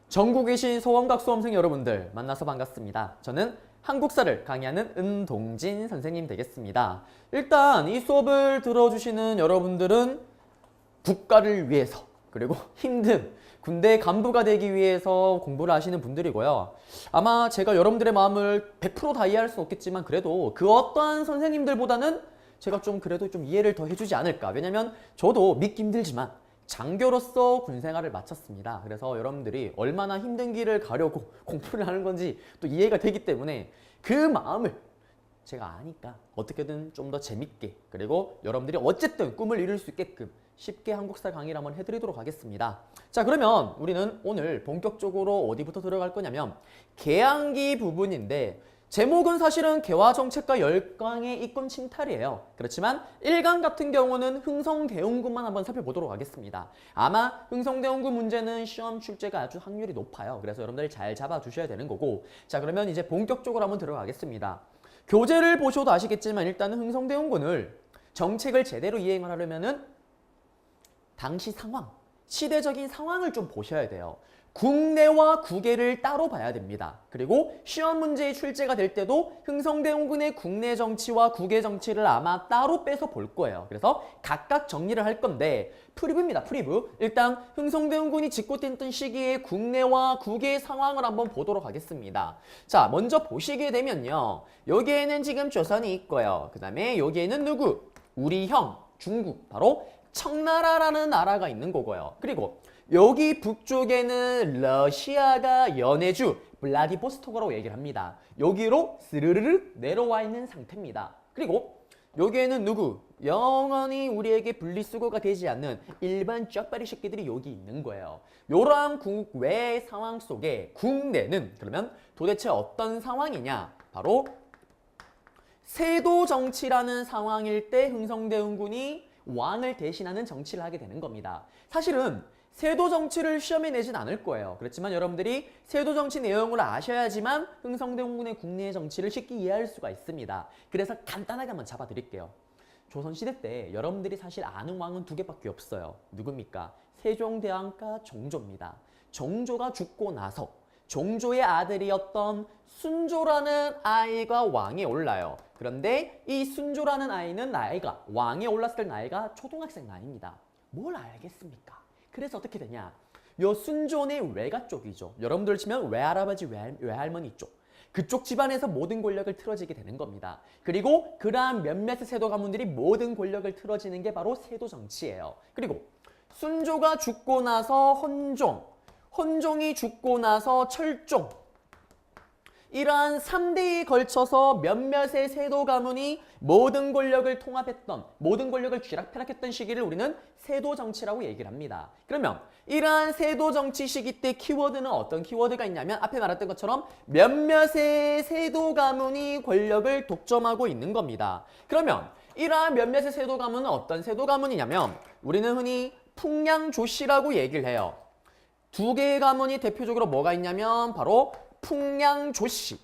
전국에 계신 소원각 수험생 여러분들 만나서 반갑습니다. 저는 한국사를 강의하는 은동진 선생님 되겠습니다. 일단 이 수업을 들어주시는 여러분들은 국가를 위해서 그리고 힘든 군대 간부가 되기 위해서 공부를 하시는 분들이고요. 아마 제가 여러분들의 마음을 100%다 이해할 수는 없겠지만 그래도 그 어떠한 선생님들보다는 제가 좀 그래도 좀 이해를 더 해주지 않을까. 왜냐면 저도 믿기 힘들지만 장교로서 군생활을 마쳤습니다. 그래서 여러분들이 얼마나 힘든 길을 가려고 공부를 하는 건지 또 이해가 되기 때문에 그 마음을 제가 아니까 어떻게든 좀 더 재밌게 그리고 여러분들이 어쨌든 꿈을 이룰 수 있게끔 쉽게 한국사 강의를 한번 해드리도록 하겠습니다. 자, 그러면 우리는 오늘 본격적으로 어디부터 들어갈 거냐면 개항기 부분인데 제목은 사실은 개화정책과 열강의 이권 침탈이에요. 그렇지만 1강 같은 경우는 흥성대원군만 한번 살펴보도록 하겠습니다. 아마 흥성대원군 문제는 시험 출제가 아주 확률이 높아요. 그래서 여러분들이 잘 잡아주셔야 되는 거고, 자, 그러면 이제 본격적으로 한번 들어가겠습니다. 교재를 보셔도 아시겠지만 일단은 흥성대원군을 정책을 제대로 이행을 하려면은 당시 상황, 시대적인 상황을 좀 보셔야 돼요. 국내와 국외를 따로 봐야 됩니다. 그리고 시험 문제의 출제가 될 때도 흥성대원군의 국내 정치와 국외 정치를 아마 따로 빼서 볼 거예요. 그래서 각각 정리를 할 건데 프리뷰입니다. 프리뷰. 일단 흥성대원군이 집권했던 시기의 국내와 국외 상황을 한번 보도록 하겠습니다. 자, 먼저 보시게 되면요. 여기에는 지금 조선이 있고요. 그 다음에 여기에는 누구? 우리 형 중국, 바로 청나라라는 나라가 있는 거고요. 그리고 여기 북쪽에는 러시아가 연해주 블라디보스토크라고 얘기를 합니다. 여기로 스르르르 내려와 있는 상태입니다. 그리고 여기에는 누구? 영원히 우리에게 분리수거가 되지 않는 일반 쩍바리 새끼들이 여기 있는 거예요. 이러한 국외 상황 속에 국내는 그러면 도대체 어떤 상황이냐? 바로 세도 정치라는 상황일 때 흥성대원군이 왕을 대신하는 정치를 하게 되는 겁니다. 사실은 세도 정치를 시험에 내진 않을 거예요. 그렇지만 여러분들이 세도 정치 내용을 아셔야지만 흥성대원군의 국내 정치를 쉽게 이해할 수가 있습니다. 그래서 간단하게 한번 잡아드릴게요. 조선시대 때 여러분들이 사실 아는 왕은 두 개밖에 없어요. 누굽니까? 세종대왕과 종조입니다. 종조가 죽고 나서 종조의 아들이었던 순조라는 아이가 왕에 올라요. 그런데 이 순조라는 아이는 나이가 왕에 올랐을 때 나이가 초등학생 나이입니다. 뭘 알겠습니까? 그래서 어떻게 되냐? 요 순조의 외가 쪽이죠. 여러분들 치면 외할아버지, 외할머니 쪽. 그쪽 집안에서 모든 권력을 틀어지게 되는 겁니다. 그리고 그러한 몇몇의 세도 가문들이 모든 권력을 틀어지는 게 바로 세도 정치예요. 그리고 순조가 죽고 나서 헌종이 죽고 나서 철종, 이러한 3대에 걸쳐서 몇몇의 세도 가문이 모든 권력을 통합했던, 모든 권력을 쥐락펴락했던 시기를 우리는 세도 정치라고 얘기를 합니다. 그러면 이러한 세도 정치 시기 때 키워드는 어떤 키워드가 있냐면 앞에 말했던 것처럼 몇몇의 세도 가문이 권력을 독점하고 있는 겁니다. 그러면 이러한 몇몇의 세도 가문은 어떤 세도 가문이냐면 우리는 흔히 풍량조씨라고 얘기를 해요. 두 개의 가문이 대표적으로 뭐가 있냐면 바로 풍량조씨,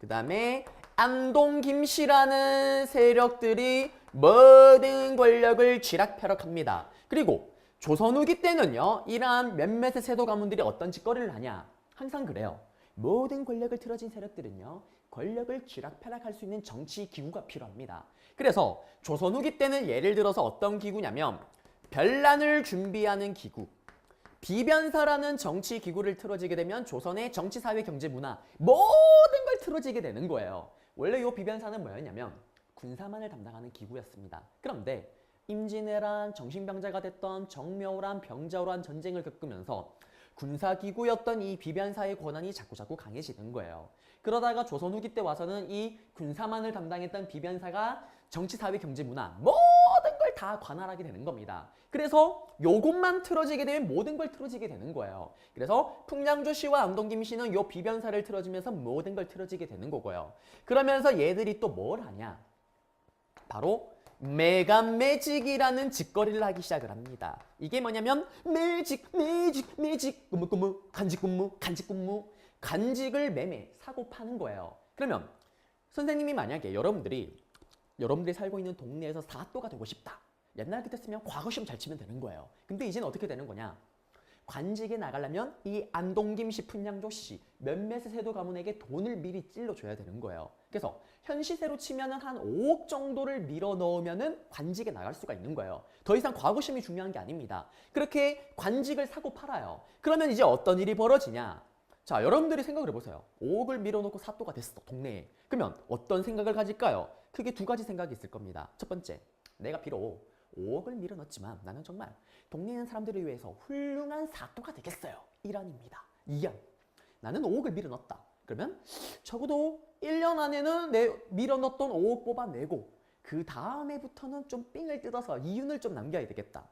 그 다음에 안동김씨라는 세력들이 모든 권력을 쥐락펴락합니다. 그리고 조선 후기 때는요, 이러한 몇몇의 세도 가문들이 어떤 짓거리를 하냐? 항상 그래요. 모든 권력을 틀어진 세력들은요, 권력을 쥐락펴락할 수 있는 정치 기구가 필요합니다. 그래서 조선 후기 때는 예를 들어서 어떤 기구냐면 변란을 준비하는 기구, 비변사라는 정치 기구를 틀어지게 되면 조선의 정치, 사회, 경제, 문화 모든 걸 틀어지게 되는 거예요. 원래 이 비변사는 뭐였냐면 군사만을 담당하는 기구였습니다. 그런데 임진왜란 정신병자가 됐던 정묘란 병자호란 전쟁을 겪으면서 군사기구였던 이 비변사의 권한이 자꾸자꾸 강해지는 거예요. 그러다가 조선 후기 때 와서는 이 군사만을 담당했던 비변사가 정치, 사회, 경제, 문화 모든 걸 다 관할하게 되는 겁니다. 그래서 요것만 틀어지게 되면 모든 걸 틀어지게 되는 거예요. 그래서 풍량조씨와 안동김씨는 요 비변사를 틀어주면서 모든 걸 틀어지게 되는 거고요. 그러면서 얘들이 또 뭘 하냐? 바로 매간매직이라는 짓거리를 하기 시작을 합니다. 이게 뭐냐면 매직, 꾸무, 간직근무, 간직을 매매, 사고 파는 거예요. 그러면 선생님이 만약에 여러분들이 살고 있는 동네에서 사또가 되고 싶다. 옛날 같았으면 과거 시험 잘 치면 되는 거예요. 근데 이제는 어떻게 되는 거냐? 관직에 나가려면 이 안동김씨, 분량조씨 몇몇의 세도 가문에게 돈을 미리 찔러줘야 되는 거예요. 그래서 현 시세로 치면은 한 5억 정도를 밀어 넣으면은 관직에 나갈 수가 있는 거예요. 더 이상 과거심이 중요한 게 아닙니다. 그렇게 관직을 사고 팔아요. 그러면 이제 어떤 일이 벌어지냐? 자, 여러분들이 생각을 해보세요. 5억을 밀어놓고 사또가 됐어, 동네에. 그러면 어떤 생각을 가질까요? 크게 두 가지 생각이 있을 겁니다. 첫 번째, 내가 비록 5억을 밀어넣었지만 나는 정말 동네에 있는 사람들을 위해서 훌륭한 사또가 되겠어요. 1안입니다. 2안, 나는 5억을 밀어넣었다. 그러면 적어도 1년 안에는 내 밀어넣었던 5억 뽑아내고 그 다음에부터는 좀 삥을 뜯어서 이윤을 좀 남겨야 되겠다.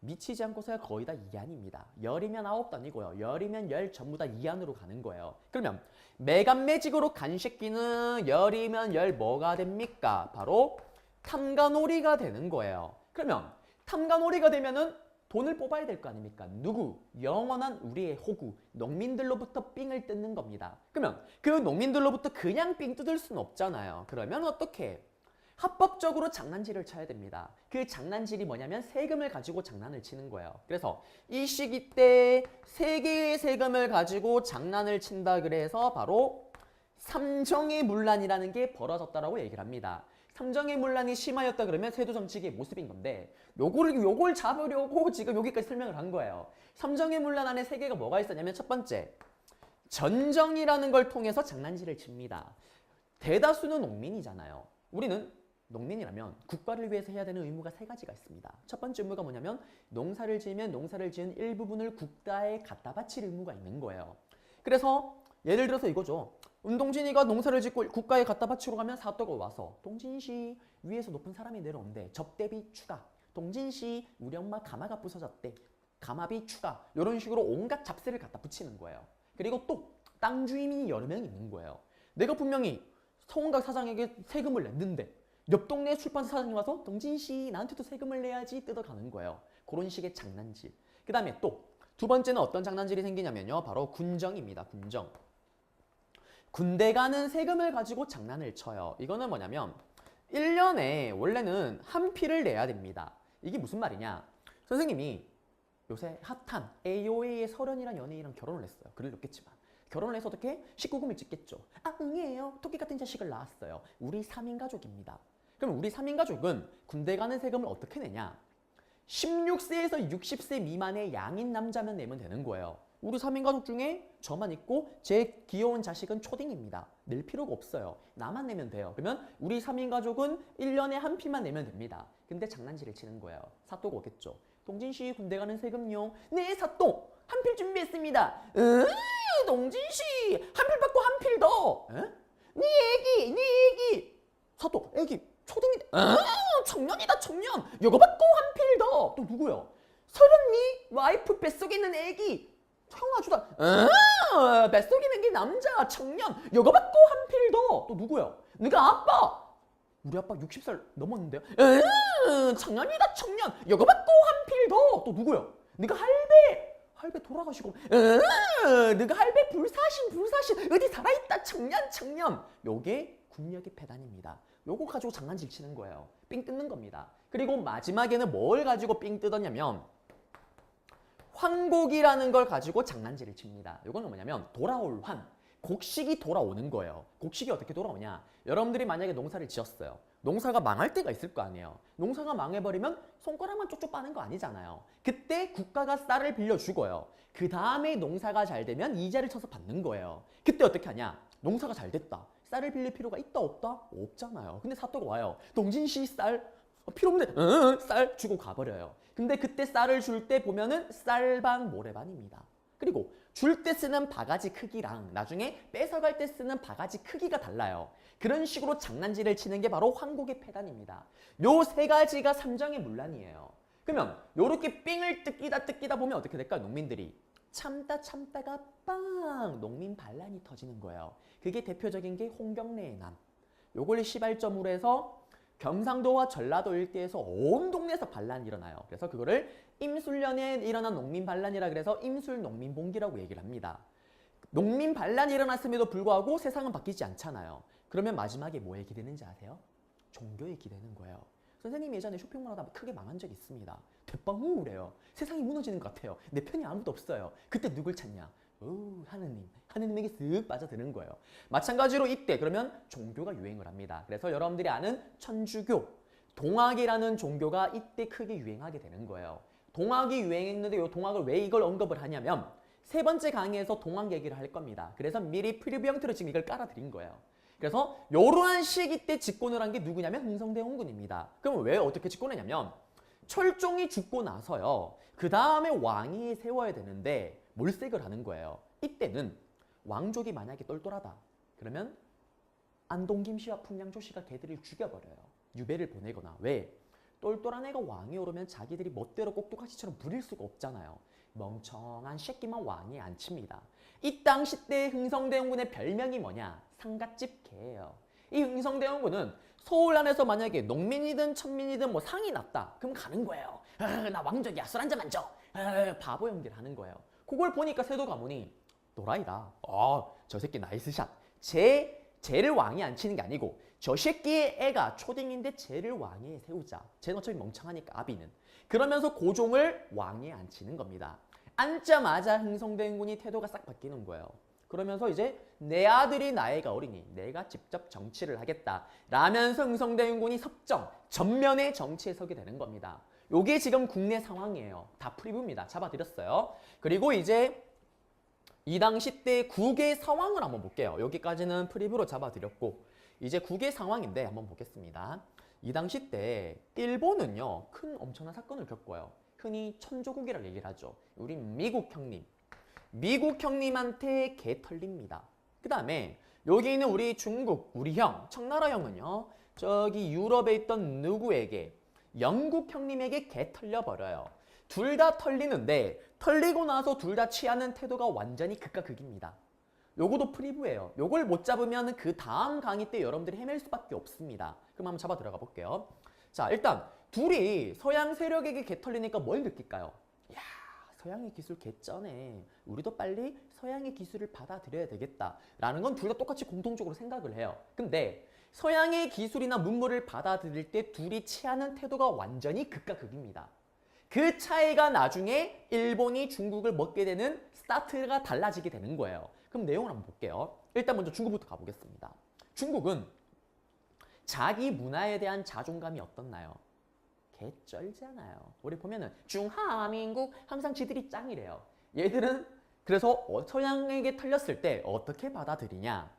미치지 않고서야 거의 다 2안입니다. 열이면 9도 아니고요. 열이면 열 전부 다 2안으로 가는 거예요. 그러면 매간매직으로 간 새끼는 열이면 열 뭐가 됩니까? 바로 탐관오리가 되는 거예요. 그러면 탐관오리가 되면은 돈을 뽑아야 될 거 아닙니까? 누구? 영원한 우리의 호구, 농민들로부터 삥을 뜯는 겁니다. 그러면 그 농민들로부터 그냥 삥 뜯을 수는 없잖아요. 그러면 어떻게? 합법적으로 장난질을 쳐야 됩니다. 그 장난질이 뭐냐면 세금을 가지고 장난을 치는 거예요. 그래서 이 시기 때 세 개의 세금을 가지고 장난을 친다 그래서 바로 삼정의 문란이라는 게 벌어졌다라고 얘기를 합니다. 삼정의 문란이 심하였다 그러면 세도 정치의 모습인 건데 요걸 잡으려고 지금 여기까지 설명을 한 거예요. 삼정의 문란 안에 세 개가 뭐가 있었냐면 첫 번째, 전정이라는 걸 통해서 장난질을 칩니다. 대다수는 농민이잖아요. 우리는 농민이라면 국가를 위해서 해야 되는 의무가 세 가지가 있습니다. 첫 번째 의무가 뭐냐면 농사를 지으면 농사를 지은 일부분을 국가에 갖다 바칠 의무가 있는 거예요. 그래서 예를 들어서 이거죠. 운동진이가 농사를 짓고 국가에 갖다 바치러 가면 사또가 와서 동진씨 위에서 높은 사람이 내려온대. 접대비 추가. 동진씨 우리 엄마 가마가 부서졌대. 가마비 추가. 이런 식으로 온갖 잡세를 갖다 붙이는 거예요. 그리고 또 땅 주인이 여러 명 있는 거예요. 내가 분명히 서원각 사장에게 세금을 냈는데 옆 동네 출판사 사장이 와서 동진씨 나한테도 세금을 내야지 뜯어가는 거예요. 그런 식의 장난질. 그 다음에 또 두 번째는 어떤 장난질이 생기냐면요. 바로 군정입니다. 군정. 군대 가는 세금을 가지고 장난을 쳐요. 이거는 뭐냐면 1년에 원래는 한 피를 내야 됩니다. 이게 무슨 말이냐. 선생님이 요새 핫한 AOA의 설현이란 연예인이랑 결혼을 했어요. 글을 읽겠지만. 결혼을 해서 어떻게? 19금을 찍겠죠. 아, 응애예요. 토끼 같은 자식을 낳았어요. 우리 3인 가족입니다. 그럼 우리 3인 가족은 군대 가는 세금을 어떻게 내냐? 16세에서 60세 미만의 양인 남자면 내면 되는 거예요. 우리 3인 가족 중에 저만 있고 제 귀여운 자식은 초딩입니다. 낼 필요가 없어요. 나만 내면 돼요. 그러면 우리 3인 가족은 1년에 한 피만 내면 됩니다. 근데 장난질을 치는 거예요. 사또가 오겠죠. 동진씨 군대 가는 세금요. 네, 사또. 한 필 준비했습니다. 동진씨 한 필 받고 한 필 더. 네 애기. 사또 애기 초딩인데. 청년이다 청년. 요거 받고 한 필 더. 또 누구요? 서른니 와이프 뱃속에 있는 애기. 청아주다. 뱃속에 있는 게 남자 청년. 요거 받고 한 필 더. 또 누구요? 네가 아빠. 우리 아빠 60살 넘었는데요. 청년이다 청년. 요거 받고 한 필 더. 또 누구요? 네가 할배 돌아가시고. 네가 할배 불사신 어디 살아있다 청년. 요게 군력의 패단입니다. 요거 가지고 장난질 치는 거예요. 삥 뜯는 겁니다. 그리고 마지막에는 뭘 가지고 삥 뜯었냐면 환곡이라는 걸 가지고 장난질을 칩니다. 요거는 뭐냐면 돌아올 환. 곡식이 돌아오는 거예요. 곡식이 어떻게 돌아오냐? 여러분들이 만약에 농사를 지었어요. 농사가 망할 때가 있을 거 아니에요. 농사가 망해버리면 손가락만 쪽쪽 빠는 거 아니잖아요. 그때 국가가 쌀을 빌려주고요. 그 다음에 농사가 잘 되면 이자를 쳐서 받는 거예요. 그때 어떻게 하냐? 농사가 잘 됐다. 쌀을 빌릴 필요가 있다 없다? 없잖아요. 근데 사또가 와요. 동진씨 쌀 필요 없네. 쌀 주고 가버려요. 근데 그때 쌀을 줄 때 보면은 쌀반 모래반입니다. 그리고 줄 때 쓰는 바가지 크기랑 나중에 뺏어갈 때 쓰는 바가지 크기가 달라요. 그런 식으로 장난질을 치는 게 바로 환곡의 패단입니다. 요 세 가지가 삼정의 문란이에요. 그러면 요렇게 삥을 뜯기다 보면 어떻게 될까요? 농민들이 참다가 빵! 농민 반란이 터지는 거예요. 그게 대표적인 게 홍경래의 난. 요걸 시발점으로 해서 경상도와 전라도 일대에서 온 동네에서 반란이 일어나요. 그래서 그거를 임술년에 일어난 농민 반란이라 그래서 임술 농민봉기라고 얘기를 합니다. 농민 반란이 일어났음에도 불구하고 세상은 바뀌지 않잖아요. 그러면 마지막에 뭐에 기대는지 아세요? 종교에 기대는 거예요. 선생님이 예전에 쇼핑몰 하다 크게 망한 적이 있습니다. 대빵 우울해요. 세상이 무너지는 것 같아요. 내 편이 아무도 없어요. 그때 누굴 찾냐? 오, 하느님. 하느님에게 쓱 빠져드는 거예요. 마찬가지로 이때 그러면 종교가 유행을 합니다. 그래서 여러분들이 아는 천주교, 동학이라는 종교가 이때 크게 유행하게 되는 거예요. 동학이 유행했는데 이 동학을 왜 이걸 언급을 하냐면 세 번째 강의에서 동학 얘기를 할 겁니다. 그래서 미리 프리뷰 형태로 지금 이걸 깔아드린 거예요. 그래서 요러한 시기 때 집권을 한 게 누구냐면 흥성대원군입니다. 그럼 왜 어떻게 집권했냐면 철종이 죽고 나서요. 그 다음에 왕이 세워야 되는데 몰색을 하는 거예요. 이때는 왕족이 만약에 똘똘하다. 그러면 안동김 씨와 풍량조 씨가 걔들을 죽여버려요. 유배를 보내거나. 왜? 똘똘한 애가 왕이 오르면 자기들이 멋대로 꼭두가시처럼 부릴 수가 없잖아요. 멍청한 새끼만 왕이 안 칩니다. 이 당시 때 흥성대원군의 별명이 뭐냐? 상갓집 개예요. 이 흥성대원군은 서울 안에서 만약에 농민이든 천민이든 뭐 상이 났다. 그럼 가는 거예요. 나 왕족이야. 술 한잔만 줘. 바보 연기를 하는 거예요. 그걸 보니까 세도 가문이 노라이다. 저 새끼 나이스샷. 쟤를 왕이 안 치는 게 아니고 저 새끼의 애가 초딩인데 쟤를 왕위에 세우자. 쟤는 어차피 멍청하니까 아비는. 그러면서 고종을 왕위에 앉히는 겁니다. 앉자마자 흥성대원군이 태도가 싹 바뀌는 거예요. 그러면서 이제 내 아들이 나이가 어리니 내가 직접 정치를 하겠다 라면서 흥성대원군이 전면에 정치에 서게 되는 겁니다. 요게 지금 국내 상황이에요. 다 프리뷰입니다. 잡아드렸어요. 그리고 이제 이 당시 때 국외 상황을 한번 볼게요. 여기까지는 프리뷰로 잡아드렸고 이제 국외 상황인데 한번 보겠습니다. 이 당시 때 일본은요. 큰 엄청난 사건을 겪어요. 흔히 천조국이라고 얘기를 하죠. 우리 미국 형님한테 개 털립니다. 그 다음에 여기 있는 우리 중국, 우리 형, 청나라 형은요. 저기 유럽에 있던 누구에게? 영국 형님에게 개 털려버려요. 둘 다 털리는데 털리고 나서 둘 다 취하는 태도가 완전히 극과 극입니다. 요거도 프리뷰예요. 요걸 못 잡으면 그 다음 강의 때 여러분들이 헤맬 수밖에 없습니다. 그럼 한번 잡아 들어가 볼게요. 자, 일단 둘이 서양 세력에게 개 털리니까 뭘 느낄까요? 야, 서양의 기술 개쩌네. 우리도 빨리 서양의 기술을 받아들여야 되겠다. 라는 건 둘 다 똑같이 공통적으로 생각을 해요. 근데 서양의 기술이나 문물을 받아들일 때 둘이 취하는 태도가 완전히 극과 극입니다. 그 차이가 나중에 일본이 중국을 먹게 되는 스타트가 달라지게 되는 거예요. 그럼 내용을 한번 볼게요. 일단 먼저 중국부터 가보겠습니다. 중국은 자기 문화에 대한 자존감이 어떻나요? 개쩔잖아요. 우리 보면은 중화민국 항상 지들이 짱이래요. 얘들은 그래서 서양에게 털렸을 때 어떻게 받아들이냐?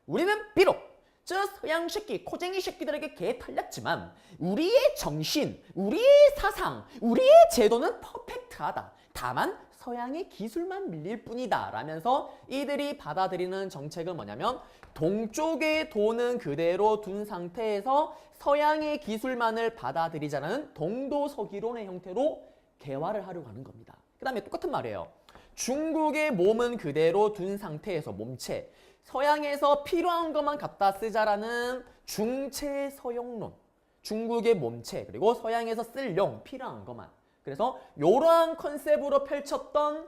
우리는 비록 저 서양 새끼, 코쟁이 새끼들에게 개 털렸지만 우리의 정신, 우리의 사상, 우리의 제도는 퍼펙트하다. 다만 서양의 기술만 밀릴 뿐이다. 라면서 이들이 받아들이는 정책은 뭐냐면 동쪽의 도는 그대로 둔 상태에서 서양의 기술만을 받아들이자는 동도서기론의 형태로 개화를 하려고 하는 겁니다. 그 다음에 똑같은 말이에요. 중국의 몸은 그대로 둔 상태에서 몸체, 서양에서 필요한 것만 갖다 쓰자라는 중체서용론, 중국의 몸체 그리고 서양에서 쓸 용, 필요한 것만. 그래서 이러한 컨셉으로 펼쳤던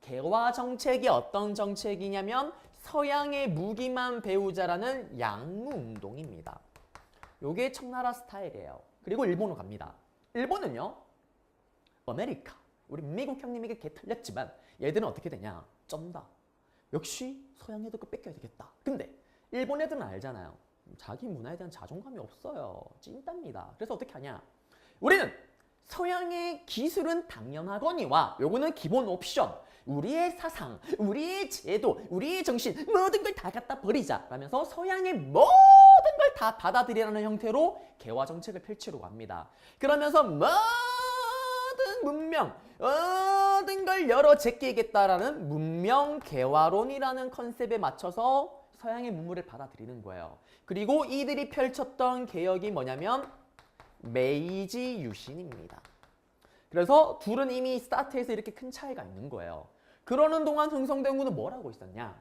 개화 정책이 어떤 정책이냐면 서양의 무기만 배우자라는 양무운동입니다. 이게 청나라 스타일이에요. 그리고 일본으로 갑니다. 일본은요. 아메리카, 우리 미국 형님에게 개 털렸지만 얘들은 어떻게 되냐? 쩐다. 역시 서양 애들 거 뺏겨야 되겠다. 근데 일본 애들은 알잖아요. 자기 문화에 대한 자존감이 없어요. 찐따입니다. 그래서 어떻게 하냐? 우리는 서양의 기술은 당연하거니와 요거는 기본 옵션. 우리의 사상, 우리의 제도, 우리의 정신 모든 걸 다 갖다 버리자 라면서 서양의 모든 걸 다 받아들이라는 형태로 개화 정책을 펼치려고 합니다. 그러면서 모든 문명, 모든 걸 열어 제끼겠다라는 문명 개화론이라는 컨셉에 맞춰서 서양의 문물을 받아들이는 거예요. 그리고 이들이 펼쳤던 개혁이 뭐냐면 메이지 유신입니다. 그래서 둘은 이미 스타트에서 이렇게 큰 차이가 있는 거예요. 그러는 동안 흥성대원군은 뭘 하고 있었냐?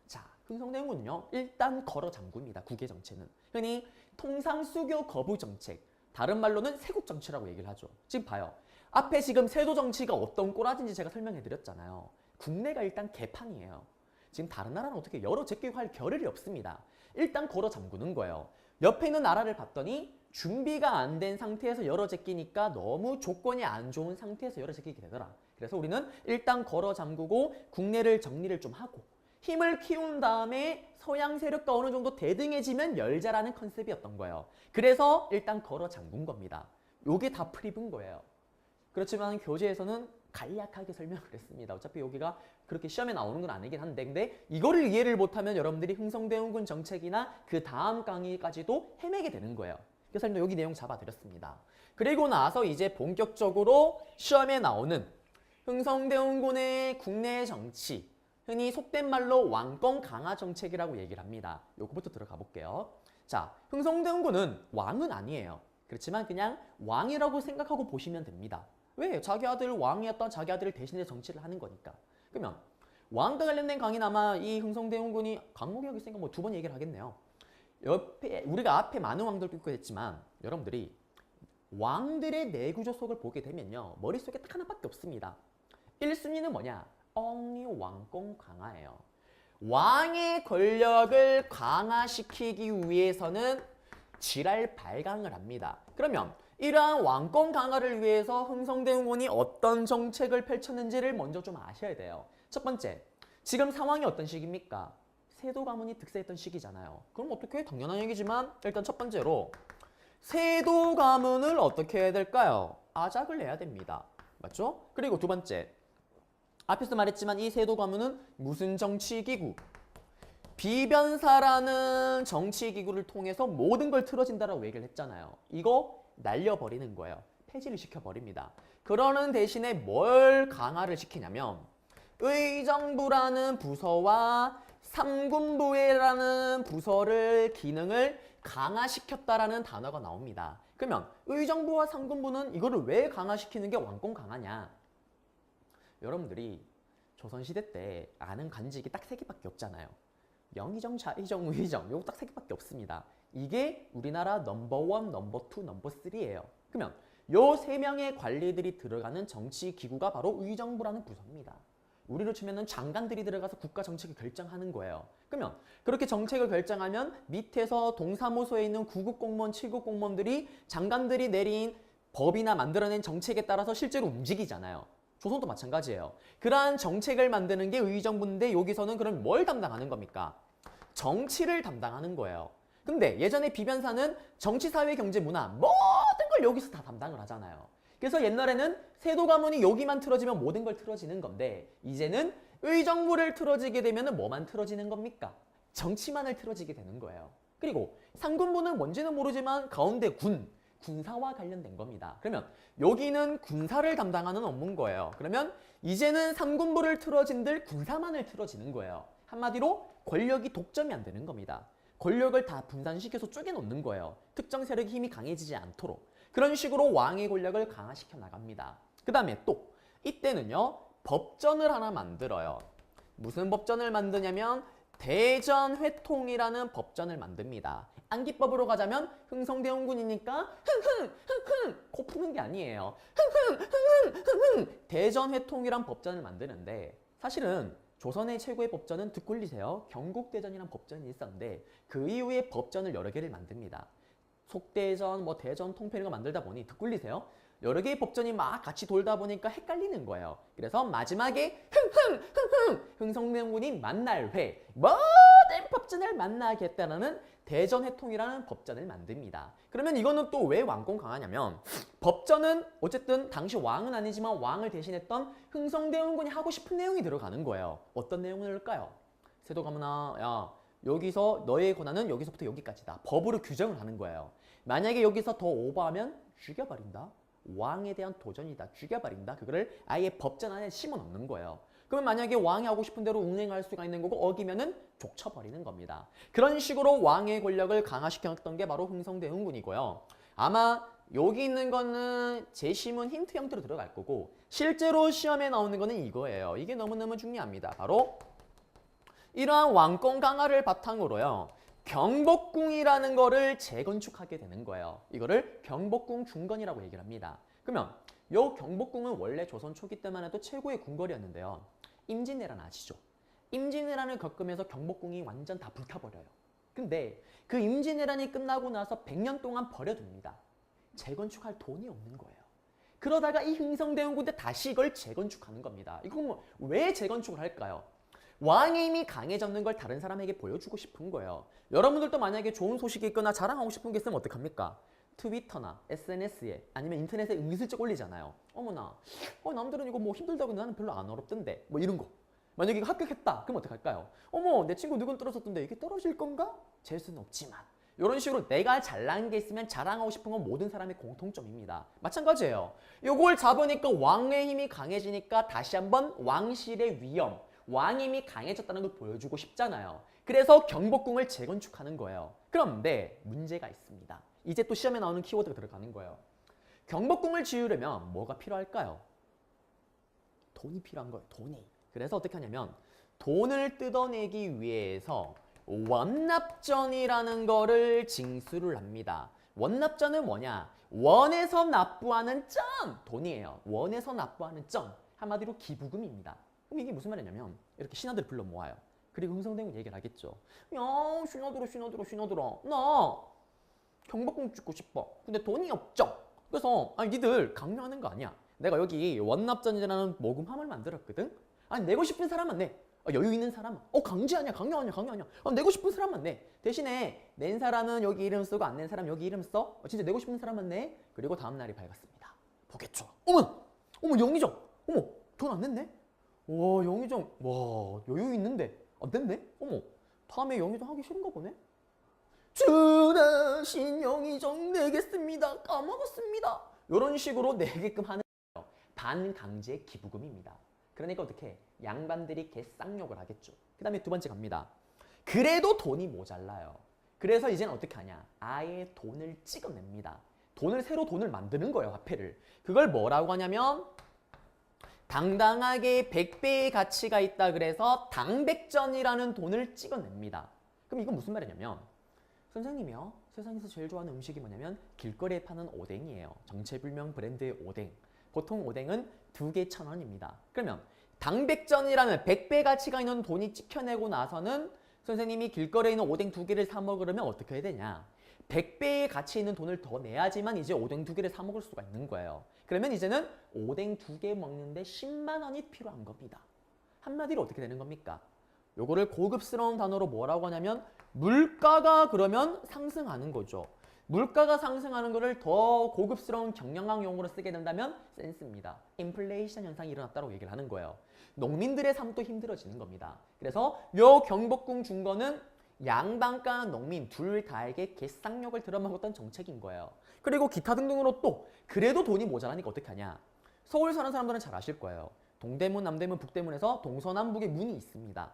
자, 흥성대원군은요. 일단 걸어 잠굽니다. 국외 정체는. 흔히 통상수교 거부 정책, 다른 말로는 세국 정치라고 얘기를 하죠. 지금 봐요. 앞에 지금 세도 정치가 어떤 꼬라진지 제가 설명해 드렸잖아요. 국내가 일단 개판이에요. 지금 다른 나라는 어떻게 열어 제끼고 할 겨를이 없습니다. 일단 걸어 잠그는 거예요. 옆에 있는 나라를 봤더니 준비가 안 된 상태에서 열어 제끼니까 너무 조건이 안 좋은 상태에서 열어 제끼게 되더라. 그래서 우리는 일단 걸어 잠그고 국내를 정리를 좀 하고 힘을 키운 다음에 서양 세력과 어느 정도 대등해지면 열자라는 컨셉이었던 거예요. 그래서 일단 걸어 잠근 겁니다. 요게 다 프립인 거예요. 그렇지만 교재에서는 간략하게 설명을 했습니다. 어차피 여기가 그렇게 시험에 나오는 건 아니긴 한데 근데 이거를 이해를 못하면 여러분들이 흥성대원군 정책이나 그 다음 강의까지도 헤매게 되는 거예요. 그래서 여기 내용 잡아드렸습니다. 그리고 나서 이제 본격적으로 시험에 나오는 흥성대원군의 국내 정치, 흔히 속된 말로 왕권 강화 정책이라고 얘기를 합니다. 요거부터 들어가 볼게요. 자, 흥성대원군은 왕은 아니에요. 그렇지만 그냥 왕이라고 생각하고 보시면 됩니다. 왜? 자기 아들 왕이었던 자기 아들을 대신해 정치를 하는 거니까. 그러면 왕과 관련된 강의는 아마 이 흥성대원군이 강목이 여기 있으니까 뭐 2번 얘기를 하겠네요. 옆에 우리가 앞에 많은 왕들도 있고 했지만 여러분들이 왕들의 내구조 속을 보게 되면요. 머릿속에 딱 하나밖에 없습니다. 1순위는 뭐냐? only 왕권 강화예요. 왕의 권력을 강화시키기 위해서는 지랄 발광을 합니다. 그러면 이러한 왕권 강화를 위해서 흥성대원군이 어떤 정책을 펼쳤는지를 먼저 좀 아셔야 돼요. 첫 번째, 지금 상황이 어떤 시기입니까? 세도 가문이 득세했던 시기잖아요. 그럼 어떻게? 당연한 얘기지만 일단 첫 번째로 세도 가문을 어떻게 해야 될까요? 아작을 내야 됩니다. 맞죠? 그리고 두 번째, 앞에서 말했지만 이 세도 가문은 무슨 정치기구? 비변사라는 정치기구를 통해서 모든 걸 틀어진다라고 얘기를 했잖아요. 이거 날려버리는 거예요. 폐지를 시켜버립니다. 그러는 대신에 뭘 강화를 시키냐면 의정부라는 부서와 삼군부회라는 부서를 기능을 강화시켰다라는 단어가 나옵니다. 그러면 의정부와 삼군부는 이거를 왜 강화시키는 게 왕권 강화냐? 여러분들이 조선시대 때 아는 간직이 딱 3개밖에 없잖아요. 영의정, 자의정, 우의정 요거 딱 3개밖에 없습니다. 이게 우리나라 넘버1, 넘버2, 넘버3예요. 그러면 요 3명의 관리들이 들어가는 정치기구가 바로 의정부라는 부서입니다. 우리로 치면은 장관들이 들어가서 국가 정책을 결정하는 거예요. 그러면 그렇게 정책을 결정하면 밑에서 동사무소에 있는 9급 공무원, 7급 공무원들이 장관들이 내린 법이나 만들어낸 정책에 따라서 실제로 움직이잖아요. 조선도 마찬가지예요. 그러한 정책을 만드는 게 의정부인데 여기서는 그럼 뭘 담당하는 겁니까? 정치를 담당하는 거예요. 근데 예전에 비변사는 정치, 사회, 경제, 문화 모든 걸 여기서 다 담당을 하잖아요. 그래서 옛날에는 세도 가문이 여기만 틀어지면 모든 걸 틀어지는 건데 이제는 의정부를 틀어지게 되면 뭐만 틀어지는 겁니까? 정치만을 틀어지게 되는 거예요. 그리고 상군부는 뭔지는 모르지만 가운데 군사와 관련된 겁니다. 그러면 여기는 군사를 담당하는 업무인 거예요. 그러면 이제는 삼군부를 틀어진들 군사만을 틀어지는 거예요. 한마디로 권력이 독점이 안 되는 겁니다. 권력을 다 분산시켜서 쪼개놓는 거예요. 특정 세력의 힘이 강해지지 않도록. 그런 식으로 왕의 권력을 강화시켜 나갑니다. 그 다음에 또 이때는요. 법전을 하나 만들어요. 무슨 법전을 만드냐면 대전회통이라는 법전을 만듭니다. 안기법으로 가자면 흥성대원군이니까 코 푸는 게 아니에요. 대전회통이란 법전을 만드는데 사실은 조선의 최고의 법전은 듣고 있으세요. 경국대전이란 법전이 있었는데 그 이후에 법전을 여러 개를 만듭니다. 속대전, 뭐 대전, 통폐 이런 거 만들다 보니 듣고 있으세요. 여러 개의 법전이 막 같이 돌다 보니까 헷갈리는 거예요. 그래서 마지막에 흥성대원군이 만날 회 모든 법전을 만나겠다는 대전회통이라는 법전을 만듭니다. 그러면 이거는 또 왜 왕권 강화냐면 법전은 어쨌든 당시 왕은 아니지만 왕을 대신했던 흥성대원군이 하고 싶은 내용이 들어가는 거예요. 어떤 내용을까요? 세도가문아, 야 여기서 너의 권한은 여기서부터 여기까지다. 법으로 규정을 하는 거예요. 만약에 여기서 더 오버하면 죽여버린다. 왕에 대한 도전이다. 죽여버린다. 그거를 아예 법전 안에 심어넣는 거예요. 그러면 만약에 왕이 하고 싶은 대로 운행할 수가 있는 거고 어기면은 족쳐버리는 겁니다. 그런 식으로 왕의 권력을 강화시켰던 게 바로 흥성대원군이고요. 아마 여기 있는 거는 제시문 힌트 형태로 들어갈 거고 실제로 시험에 나오는 거는 이거예요. 이게 너무너무 중요합니다. 바로 이러한 왕권 강화를 바탕으로요. 경복궁이라는 거를 재건축하게 되는 거예요. 이거를 경복궁 중건이라고 얘기를 합니다. 그러면 이 경복궁은 원래 조선 초기 때만 해도 최고의 궁궐이었는데요. 임진왜란 아시죠? 임진왜란을 겪으면서 경복궁이 완전 다 불타버려요. 근데 그 임진왜란이 끝나고 나서 100년 동안 버려둡니다. 재건축할 돈이 없는 거예요. 그러다가 이 흥성대원군대 다시 이걸 재건축하는 겁니다. 이건 뭐 왜 재건축을 할까요? 왕의 힘이 강해졌는 걸 다른 사람에게 보여주고 싶은 거예요. 여러분들도 만약에 좋은 소식이 있거나 자랑하고 싶은 게 있으면 어떡합니까? 트위터나 SNS에 아니면 인터넷에 은근슬쩍 올리잖아요. 어머나, 남들은 이거 뭐 힘들다고 나는 별로 안 어렵던데. 뭐 이런 거. 만약에 이거 합격했다. 그럼 어떡할까요? 어머, 내 친구 누군 떨어졌던데 이게 떨어질 건가? 잴 수는 없지만. 이런 식으로 내가 잘난 게 있으면 자랑하고 싶은 건 모든 사람의 공통점입니다. 마찬가지예요. 요걸 잡으니까 왕의 힘이 강해지니까 다시 한번 왕실의 위엄, 왕의 힘이 강해졌다는 걸 보여주고 싶잖아요. 그래서 경복궁을 재건축하는 거예요. 그런데 문제가 있습니다. 이제 또 시험에 나오는 키워드가 들어가는 거예요. 경복궁을 지으려면 뭐가 필요할까요? 돈이 필요한 거예요. 돈이. 그래서 어떻게 하냐면 돈을 뜯어내기 위해서 원납전이라는 거를 징수를 합니다. 원납전은 뭐냐? 원에서 납부하는 전! 돈이에요. 원에서 납부하는 전. 한마디로 기부금입니다. 그럼 이게 무슨 말이냐면 이렇게 신하들을 불러 모아요. 그리고 흥성대원 얘기를 하겠죠. 야, 신하들아. 나 경복궁 짓고 싶어. 근데 돈이 없죠? 그래서 아니 니들 강요하는 거 아니야. 내가 여기 원납전이라는 모금함을 만들었거든? 아니 내고 싶은 사람만 내. 여유 있는 사람은 강제 아니야. 강요 아니야. 내고 싶은 사람만 내. 대신에 낸 사람은 여기 이름 쓰고 안 낸 사람 여기 이름 써. 진짜 내고 싶은 사람만 내. 그리고 다음 날이 밝았습니다. 보겠죠. 어머 영의정. 어머 돈 안 냈네. 와 영의정. 와 여유 있는데 안 냈네. 어머 다음에 영의정 하기 싫은가 보네. 준하신 영의정 내겠습니다. 까먹었습니다. 이런 식으로 내게끔 하는 거예요. 반강제 기부금입니다. 그러니까 어떻게 양반들이 개쌍욕을 하겠죠. 그 다음에 두 번째 갑니다. 그래도 돈이 모자라요. 그래서 이제는 어떻게 하냐. 아예 돈을 찍어냅니다. 새로 돈을 만드는 거예요. 화폐를. 그걸 뭐라고 하냐면 당당하게 100배의 가치가 있다 그래서 당백전이라는 돈을 찍어냅니다. 그럼 이건 무슨 말이냐면 선생님이요. 세상에서 제일 좋아하는 음식이 뭐냐면 길거리에 파는 오뎅이에요. 정체불명 브랜드의 오뎅. 보통 오뎅은 2개 1,000원입니다. 그러면 당백전이라는 100배 가치가 있는 돈이 찍혀내고 나서는 선생님이 길거리에 있는 오뎅 2개를 사 먹으려면 어떻게 해야 되냐. 100배의 가치 있는 돈을 더 내야지만 이제 오뎅 2개를 사 먹을 수가 있는 거예요. 그러면 이제는 오뎅 2개 먹는데 10만 원이 필요한 겁니다. 한마디로 어떻게 되는 겁니까? 요거를 고급스러운 단어로 뭐라고 하냐면 물가가 그러면 상승하는 거죠. 물가가 상승하는 것을 더 고급스러운 경영학 용어로 쓰게 된다면 센스입니다. 인플레이션 현상이 일어났다고 얘기를 하는 거예요. 농민들의 삶도 힘들어지는 겁니다. 그래서 요 경복궁 준 거는 양반과 농민 둘 다에게 개쌍욕을 들어먹었던 정책인 거예요. 그리고 기타 등등으로 또 그래도 돈이 모자라니까 어떻게 하냐. 서울 사는 사람들은 잘 아실 거예요. 동대문, 남대문, 북대문에서 동서남북의 문이 있습니다.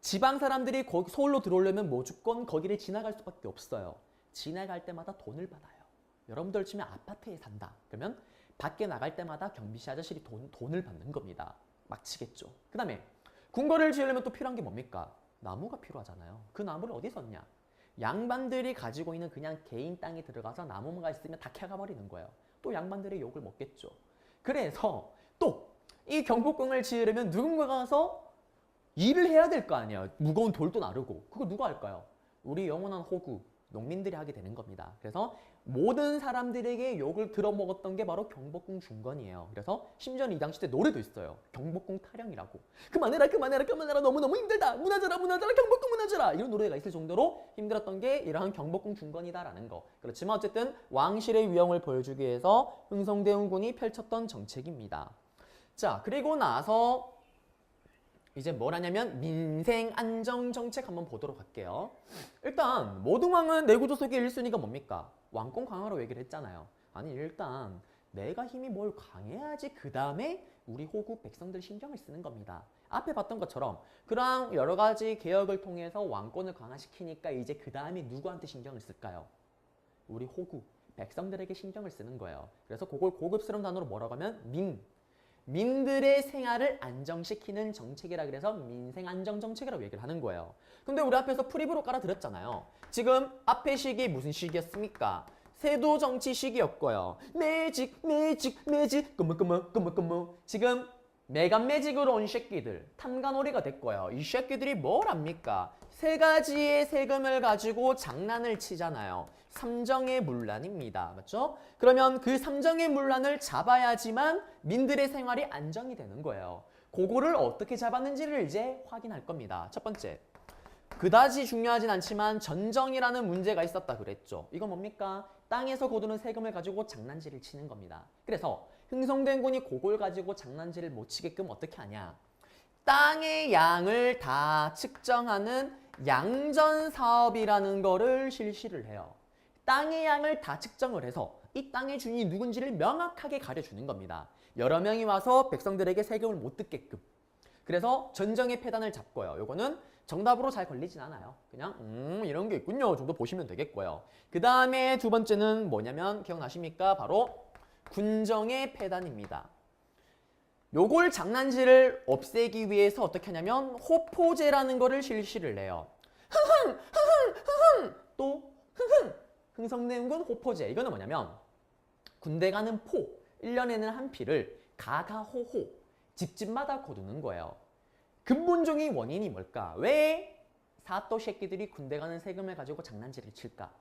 지방 사람들이 서울로 들어오려면 무조건 거기를 지나갈 수밖에 없어요. 지나갈 때마다 돈을 받아요. 여러분들 치면 아파트에 산다. 그러면 밖에 나갈 때마다 경비시 아저씨들이 돈을 받는 겁니다. 막 치겠죠. 그 다음에 궁궐을 지으려면 또 필요한 게 뭡니까? 나무가 필요하잖아요. 그 나무를 어디 썼냐? 양반들이 가지고 있는 그냥 개인 땅에 들어가서 나무가 있으면 다 캐가버리는 거예요. 또 양반들의 욕을 먹겠죠. 그래서 또 이 경복궁을 지으려면 누군가가 가서 일을 해야 될 거 아니에요. 무거운 돌도 나르고. 그거 누가 할까요? 우리 영원한 호구, 농민들이 하게 되는 겁니다. 그래서 모든 사람들에게 욕을 들어먹었던 게 바로 경복궁 중건이에요. 그래서 심지어는 이 당시 때 노래도 있어요. 경복궁 타령이라고. 그만해라 너무너무 힘들다. 무너져라 경복궁 무너져라. 이런 노래가 있을 정도로 힘들었던 게 이러한 경복궁 중건이다라는 거. 그렇지만 어쨌든 왕실의 위엄을 보여주기 위해서 흥성대원군이 펼쳤던 정책입니다. 자, 그리고 나서 이제 뭘 하냐면 민생 안정 정책 한번 보도록 할게요. 일단 모든 왕은 내구조 속의 1순위가 뭡니까? 왕권 강화로 얘기를 했잖아요. 아니 일단 내가 힘이 뭘 강해야지 그 다음에 우리 호국 백성들 신경을 쓰는 겁니다. 앞에 봤던 것처럼 그러한 여러 가지 개혁을 통해서 왕권을 강화시키니까 이제 그 다음에 누구한테 신경을 쓸까요? 우리 호국 백성들에게 신경을 쓰는 거예요. 그래서 그걸 고급스러운 단어로 뭐라고 하면 민들의 생활을 안정시키는 정책이라 그래서 민생안정정책이라고 얘기를 하는 거예요. 근데 우리 앞에서 프리브로 깔아드렸잖아요. 지금 앞에 시기 무슨 시기였습니까? 세도정치 시기였고요. 매직 끄무. 지금 매간매직으로 온 새끼들, 탐관오리가 됐고요. 이 새끼들이 뭘 합니까? 세 가지의 세금을 가지고 장난을 치잖아요. 삼정의 문란입니다. 맞죠? 그러면 그 삼정의 문란을 잡아야지만 민들의 생활이 안정이 되는 거예요. 그거를 어떻게 잡았는지를 이제 확인할 겁니다. 첫 번째, 그다지 중요하진 않지만 전정이라는 문제가 있었다 그랬죠. 이건 뭡니까? 땅에서 거두는 세금을 가지고 장난질을 치는 겁니다. 그래서 흥성대원군이 그걸 가지고 장난질을 못 치게끔 어떻게 하냐? 땅의 양을 다 측정하는 양전사업이라는 거를 실시를 해요. 땅의 양을 다 측정을 해서 이 땅의 주인이 누군지를 명확하게 가려주는 겁니다. 여러 명이 와서 백성들에게 세금을 못 듣게끔. 그래서 전정의 폐단을 잡고요. 요거는 정답으로 잘 걸리진 않아요. 그냥 이런 게 있군요 정도 보시면 되겠고요. 그 다음에 두 번째는 뭐냐면 기억나십니까? 바로 군정의 폐단입니다. 요걸 장난질을 없애기 위해서 어떻게 하냐면 호포제라는 거를 실시를 해요. 또 흥성대원군 호포제. 이거는 뭐냐면 군대 가는 포, 1년에는 한 피를 가가호호 집집마다 거두는 거예요. 근본적인 원인이 뭘까? 왜 사또 새끼들이 군대 가는 세금을 가지고 장난질을 칠까?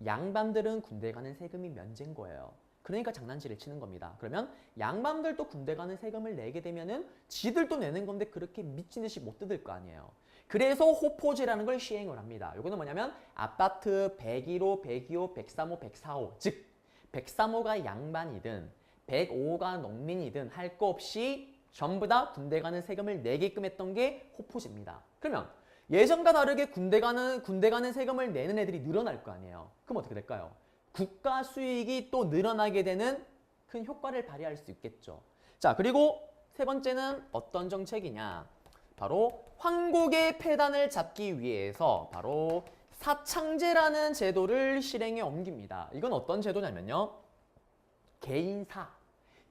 양반들은 군대 가는 세금이 면제인 거예요. 그러니까 장난질을 치는 겁니다. 그러면 양반들도 군대 가는 세금을 내게 되면은 지들도 내는 건데 그렇게 미친 듯이 못 뜯을 거 아니에요. 그래서 호포제라는 걸 시행을 합니다. 이거는 뭐냐면 아파트 101호, 102호, 103호, 104호 즉 103호가 양반이든 105호가 농민이든 할 거 없이 전부 다 군대 가는 세금을 내게끔 했던 게 호포제입니다. 그러면 예전과 다르게 군대 가는 세금을 내는 애들이 늘어날 거 아니에요. 그럼 어떻게 될까요? 국가 수익이 또 늘어나게 되는 큰 효과를 발휘할 수 있겠죠. 자, 그리고 세 번째는 어떤 정책이냐? 바로 황국의 폐단을 잡기 위해서 바로 사창제라는 제도를 실행에 옮깁니다. 이건 어떤 제도냐면요. 개인사,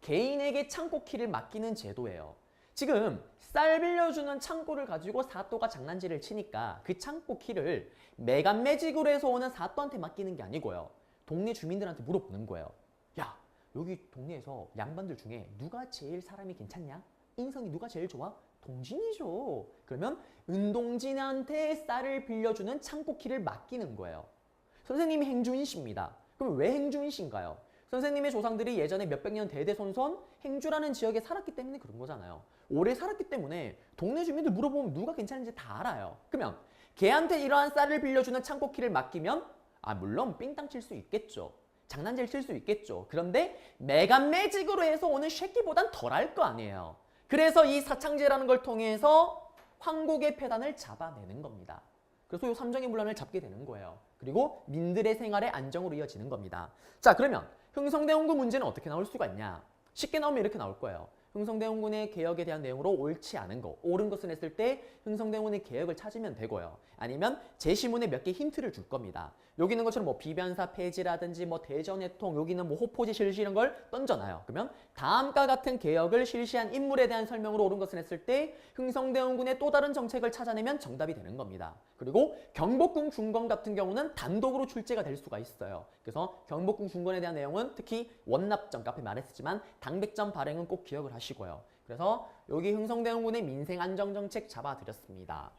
개인에게 창고키를 맡기는 제도예요. 지금 쌀 빌려주는 창고를 가지고 사또가 장난질을 치니까 그 창고키를 매간매직으로 해서 오는 사또한테 맡기는 게 아니고요. 동네 주민들한테 물어보는 거예요. 야, 여기 동네에서 양반들 중에 누가 제일 사람이 괜찮냐? 인성이 누가 제일 좋아? 동진이죠. 그러면 은동진한테 쌀을 빌려주는 창고키를 맡기는 거예요. 선생님이 행주인씨입니다. 그럼 왜 행주인씨인가요? 선생님의 조상들이 예전에 몇백 년 대대손손 행주라는 지역에 살았기 때문에 그런 거잖아요. 오래 살았기 때문에 동네 주민들 물어보면 누가 괜찮은지 다 알아요. 그러면 걔한테 이러한 쌀을 빌려주는 창고키를 맡기면 물론 삥땅 칠 수 있겠죠. 장난질 칠 수 있겠죠. 그런데 매간매직으로 해서 오는 새끼보단 덜할 거 아니에요. 그래서 이 사창제라는 걸 통해서 황국의 폐단을 잡아내는 겁니다. 그래서 이 삼정의 문란을 잡게 되는 거예요. 그리고 민들의 생활의 안정으로 이어지는 겁니다. 자, 그러면 흥성대원군 문제는 어떻게 나올 수가 있냐? 쉽게 나오면 이렇게 나올 거예요. 흥성대원군의 개혁에 대한 내용으로 옳지 않은 거, 옳은 것을 했을 때 흥성대원군의 개혁을 찾으면 되고요. 아니면 제시문에 몇 개 힌트를 줄 겁니다. 여기 있는 것처럼 뭐 비변사 폐지라든지 뭐 대전해통, 여기는 뭐 호포지 실시 이런 걸 던져놔요. 그러면 다음과 같은 개혁을 실시한 인물에 대한 설명으로 옳은 것을 했을 때 흥성대원군의 또 다른 정책을 찾아내면 정답이 되는 겁니다. 그리고 경복궁 중건 같은 경우는 단독으로 출제가 될 수가 있어요. 그래서 경복궁 중건에 대한 내용은 특히 원납정, 앞에 말했지만 당백점 발행은 꼭 기억을 하시고요. 그래서 여기 흥성대원군의 민생안정정책 잡아드렸습니다.